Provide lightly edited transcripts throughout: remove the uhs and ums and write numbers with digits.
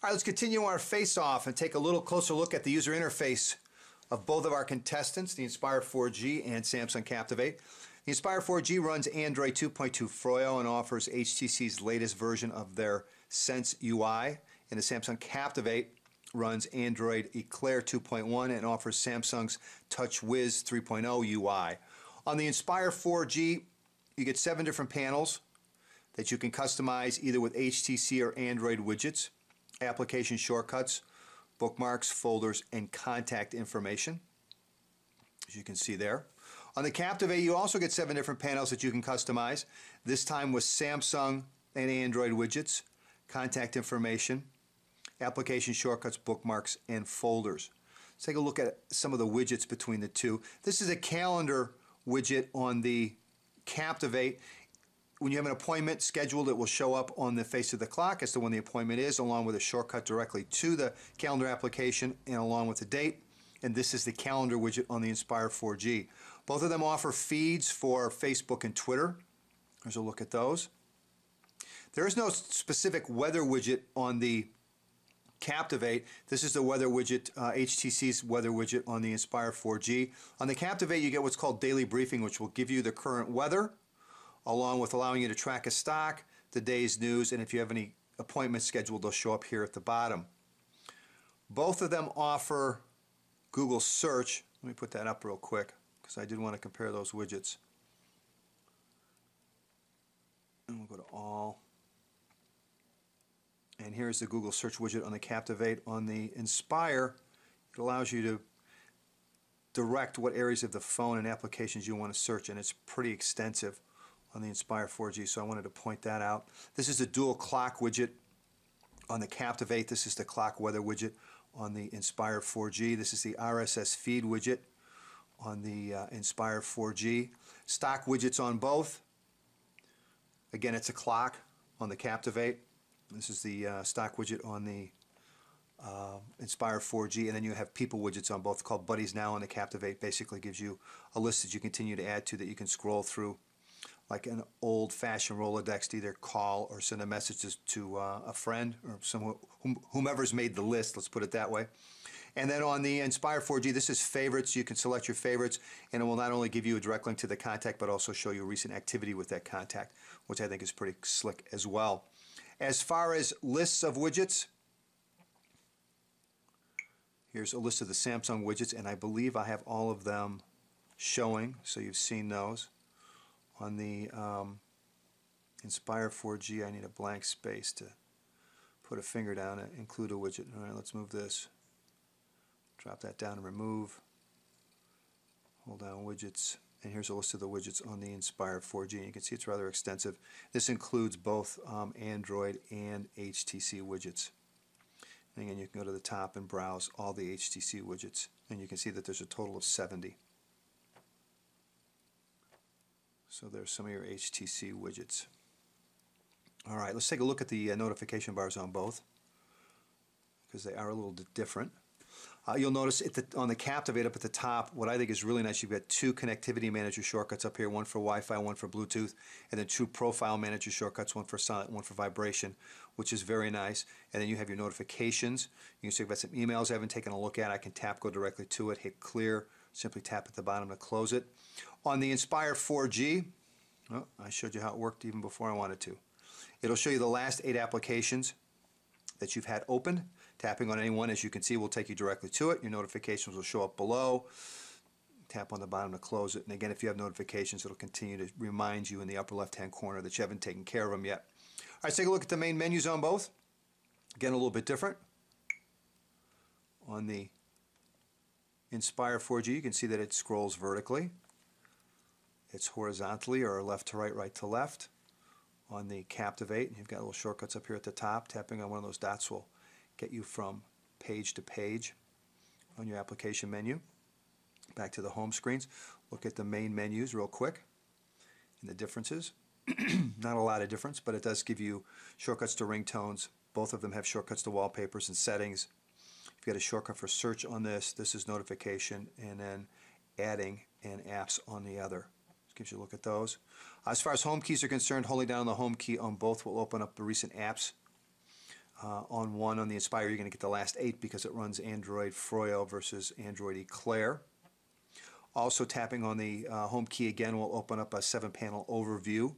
All right, let's continue our face-off and take a little closer look at the user interface of both of our contestants, the Inspire 4G and Samsung Captivate. The Inspire 4G runs Android 2.2 Froyo and offers HTC's latest version of their Sense UI, and the Samsung Captivate runs Android Eclair 2.1 and offers Samsung's TouchWiz 3.0 UI. On the Inspire 4G, you get 7 different panels that you can customize either with HTC or Android widgets, application shortcuts, bookmarks, folders, and contact information, as you can see there. On the Captivate, you also get 7 different panels that you can customize, this time with Samsung and Android widgets, contact information, application shortcuts, bookmarks, and folders. Let's take a look at some of the widgets between the two. This is a calendar widget on the Captivate. When you have an appointment scheduled, it will show up on the face of the clock as to when the appointment is, along with a shortcut directly to the calendar application and along with the date. And this is the calendar widget on the Inspire 4G. Both of them offer feeds for Facebook and Twitter. Here's a look at those. There is no specific weather widget on the Captivate. This is the weather widget, HTC's weather widget on the Inspire 4G. On the Captivate, you get what's called daily briefing, which will give you the current weather, along with allowing you to track a stock, the day's news, and if you have any appointments scheduled, they'll show up here at the bottom. Both of them offer Google Search. Let me put that up real quick because I did want to compare those widgets. And we'll go to All. And here's the Google Search widget on the Captivate. On the Inspire, it allows you to direct what areas of the phone and applications you want to search, and it's pretty extensive on the Inspire 4G, so I wanted to point that out. This is the dual clock widget on the Captivate. This is the clock weather widget on the Inspire 4G. This is the RSS feed widget on the Inspire 4G. Stock widgets on both. Again, it's a clock on the Captivate. This is the stock widget on the Inspire 4G, and then you have people widgets on both called Buddies Now on the Captivate. Basically gives you a list that you continue to add to that you can scroll through like an old-fashioned Rolodex to either call or send a message to a friend or whomever's made the list, let's put it that way. And then on the Inspire 4G, this is favorites. You can select your favorites, and it will not only give you a direct link to the contact, but also show you recent activity with that contact, which I think is pretty slick as well. As far as lists of widgets, here's a list of the Samsung widgets, and I believe I have all of them showing, so you've seen those. On the Inspire 4G, I need a blank space to put a finger down and include a widget. All right, let's move this. Drop that down and remove. Hold down widgets. And here's a list of the widgets on the Inspire 4G. And you can see it's rather extensive. This includes both Android and HTC widgets. And again, you can go to the top and browse all the HTC widgets. And you can see that there's a total of 70. So there's some of your HTC widgets. All right, let's take a look at the notification bars on both because they are a little different. You'll notice on the Captivate up at the top, what I think is really nice, you've got 2 connectivity manager shortcuts up here, one for Wi-Fi, one for Bluetooth, and then 2 profile manager shortcuts, one for silent, one for vibration, which is very nice. And then you have your notifications. You can see if I've got some emails I haven't taken a look at, I can tap, go directly to it, hit clear, simply tap at the bottom to close it. On the Inspire 4G, well, I showed you how it worked even before I wanted to. It'll show you the last 8 applications that you've had opened. Tapping on any one, as you can see, will take you directly to it. Your notifications will show up below. Tap on the bottom to close it. And again, if you have notifications, it'll continue to remind you in the upper left-hand corner that you haven't taken care of them yet. All right, let's take a look at the main menus on both. Again, a little bit different. On the Inspire 4G, you can see that it scrolls vertically. It's horizontally or left to right, right to left. On the Captivate, you've got little shortcuts up here at the top. Tapping on one of those dots will get you from page to page on your application menu. Back to the home screens. Look at the main menus real quick and the differences. Not a lot of difference, but it does give you shortcuts to ringtones. Both of them have shortcuts to wallpapers and settings. You've got a shortcut for search on this. This is notification, and then adding and apps on the other. Just gives you a look at those. As far as home keys are concerned, holding down the home key on both will open up the recent apps On one, on the Inspire, you're going to get the last 8 because it runs Android Froyo versus Android Eclair. Also, tapping on the home key again will open up a 7-panel overview.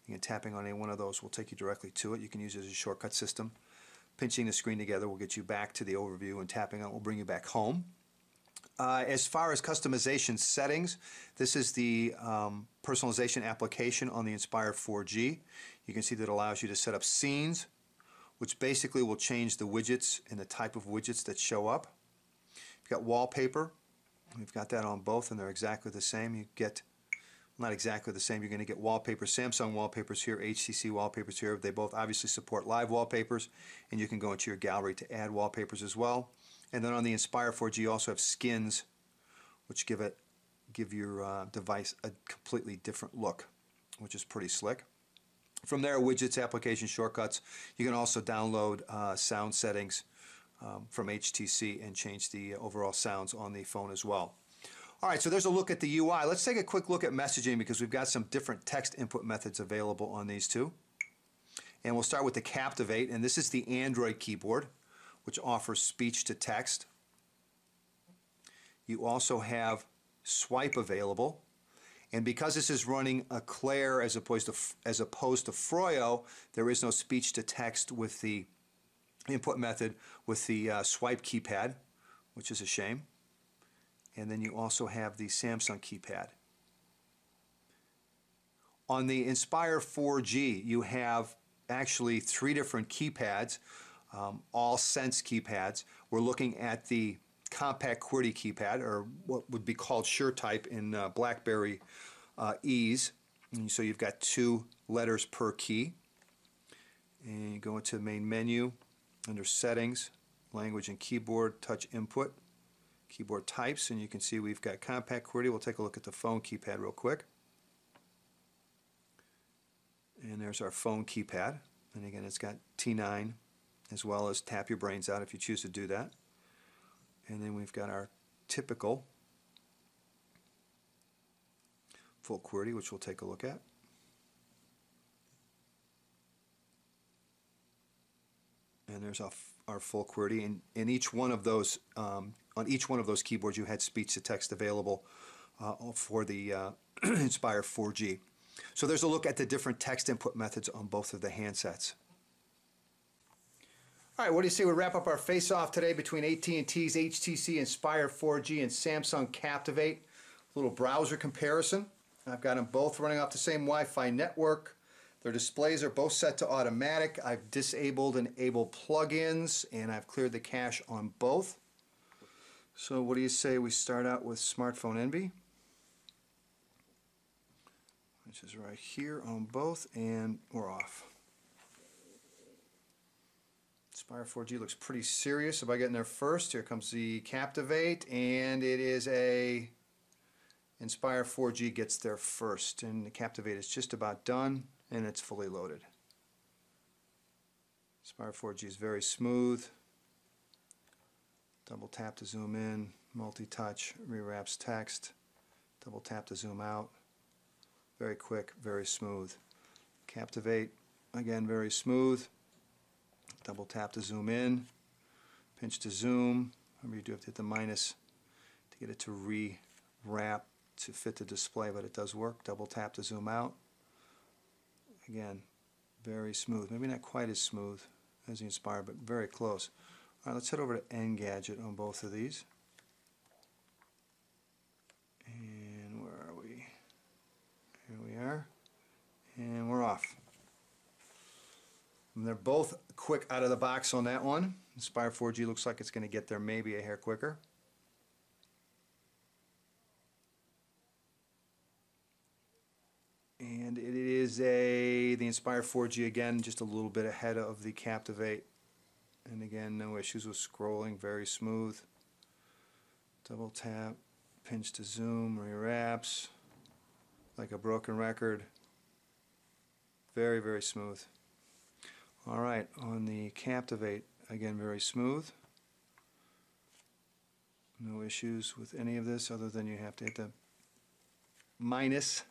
Again, tapping on any one of those will take you directly to it. You can use it as a shortcut system. Pinching the screen together will get you back to the overview, and tapping on it will bring you back home. As far as customization settings, this is the personalization application on the Inspire 4G. You can see that it allows you to set up scenes, which basically will change the widgets and the type of widgets that show up. You've got wallpaper. We've got that on both, and they're exactly the same. You get, not exactly the same, you're going to get wallpaper, Samsung wallpapers here, HTC wallpapers here. They both obviously support live wallpapers, and you can go into your gallery to add wallpapers as well. And then on the Inspire 4G, you also have skins, which give your device a completely different look, which is pretty slick. From there, widgets, application shortcuts. You can also download sound settings from HTC and change the overall sounds on the phone as well. All right, so there's a look at the UI. Let's take a quick look at messaging because we've got some different text input methods available on these two. And we'll start with the Captivate, and this is the Android keyboard, which offers speech to text. You also have swipe available, and because this is running Eclair as opposed to Froyo, there is no speech to text with the input method with the swipe keypad, which is a shame. And then you also have the Samsung keypad. On the Inspire 4G, you have actually 3 different keypads, all Sense keypads. We're looking at the compact QWERTY keypad, or what would be called SureType in BlackBerry Ease. And so you've got 2 letters per key. And you go into the main menu, under Settings, Language and Keyboard, Touch Input, Keyboard Types, and you can see we've got compact QWERTY. We'll take a look at the phone keypad real quick. And there's our phone keypad. And again, it's got T9 as well as Tap Your Brains Out if you choose to do that. And then we've got our typical full QWERTY, which we'll take a look at. And there's our full QWERTY. And in each one of those, on each one of those keyboards, you had speech to text available for the Inspire 4G. So there's a look at the different text input methods on both of the handsets. All right, what do you say we wrap up our face-off today between AT&T's HTC Inspire 4G and Samsung Captivate? A little browser comparison. I've got them both running off the same Wi-Fi network. Their displays are both set to automatic. I've disabled and enabled plugins, and I've cleared the cache on both. So what do you say we start out with Smartphone Envy, which is right here on both, and we're off. Inspire 4G looks pretty serious about getting there first. Here comes the Captivate, and it is a Inspire 4G gets there first, and the Captivate is just about done, and it's fully loaded. Inspire 4G is very smooth. Double tap to zoom in, multi-touch, rewraps text, double tap to zoom out. Very quick, very smooth. Captivate, again, very smooth. Double tap to zoom in, pinch to zoom. Remember, you do have to hit the minus to get it to rewrap to fit the display, but it does work. Double tap to zoom out. Again, very smooth. Maybe not quite as smooth as the Inspire, but very close. All right, let's head over to Engadget on both of these. And where are we? Here we are. And we're off. And they're both quick out of the box on that one. Inspire 4G looks like it's going to get there maybe a hair quicker. And it is the Inspire 4G again, just a little bit ahead of the Captivate. And again, no issues with scrolling, very smooth. Double tap, pinch to zoom, rewraps, like a broken record. Very, very smooth. All right, on the Captivate, again, very smooth. No issues with any of this other than you have to hit the minus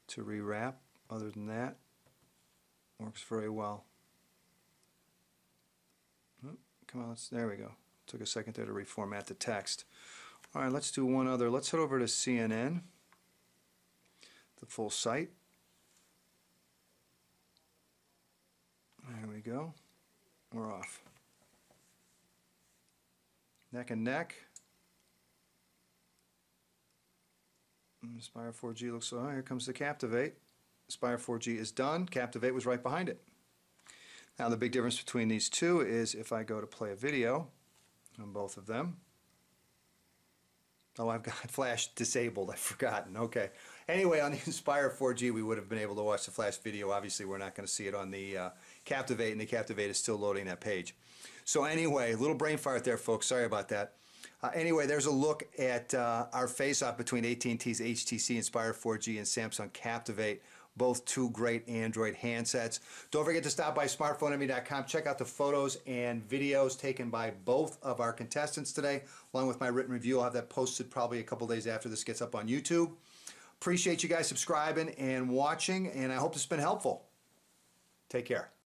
to rewrap. Other than that, works very well. Come on, there we go. Took a second there to reformat the text. All right, let's do one other. Let's head over to CNN, the full site. There we go. We're off. Neck and neck. Inspire 4G looks so. Oh, here comes the Captivate. Inspire 4G is done. Captivate was right behind it. Now the big difference between these two is if I go to play a video on both of them. Oh, I've got flash disabled. I've forgotten. Okay. Anyway, on the Inspire 4G, we would have been able to watch the flash video. Obviously, we're not going to see it on the Captivate, and the Captivate is still loading that page. So anyway, a little brain fart there, folks. Sorry about that. Anyway, there's a look at our face-off between AT&T's HTC Inspire 4G and Samsung Captivate, both two great Android handsets. Don't forget to stop by smartphoneenemy.com. Check out the photos and videos taken by both of our contestants today, along with my written review. I'll have that posted probably a couple days after this gets up on YouTube. Appreciate you guys subscribing and watching, and I hope it's been helpful. Take care.